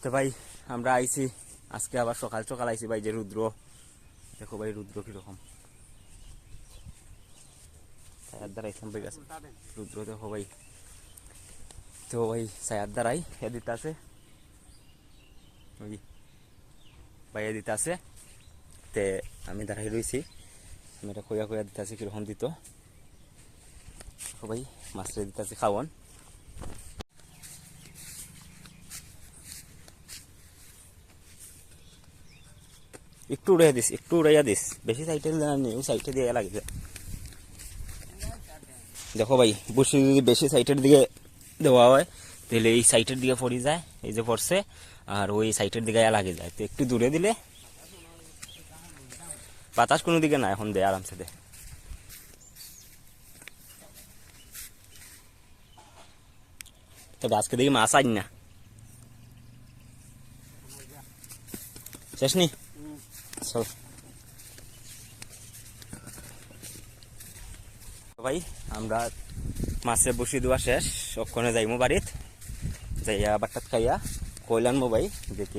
তো ভাই আমরা আইছি আজকে আবার সকাল সকাল আইছি ভাই, যে রুদ্র দেখো ভাই, রুদ্র কিরকম ছায়ার দ্বারা ইসলাম ভাই গেছে, রুদ্র দেখো ভাই। তো ভাই ছায়ার দ্বারাই এ দিতে আছে, ওই ভাই এ দিতে আছে। তে আমি দাঁড়াই রয়েছি, আমি এটা কইয়া কইয়া দিতে আছি কিরকম দিত। দেখো ভাই মাছটা দিতে আছে খাওয়ান। একটু উড়াইয়া দিস, একটু উড়াইয়া দিস, বেশি সাইডে নেই, ওই সাইডে দিয়ে লাগে। দেখো ভাই বসে যদি বেশি সাইডের দিকে দেওয়া হয় তাহলে এই সাইডের দিকে পড়ে যায়, এই যে পড়ছে, আর ওই সাইডের দিকে লাগে যায়। তো একটু দূরে দিলে বাতাস কোনো দিকে না, এখন দে আরামসে দে। তবে আজকে দেখি মাছ আইন না, শেষ নি চল ভাই। আমরা মাছে বসি দেওয়া শেষ, ওখানে যাইমু বাড়িত যাইয়া বাটাত খাইয়া কইলাম ভাই যে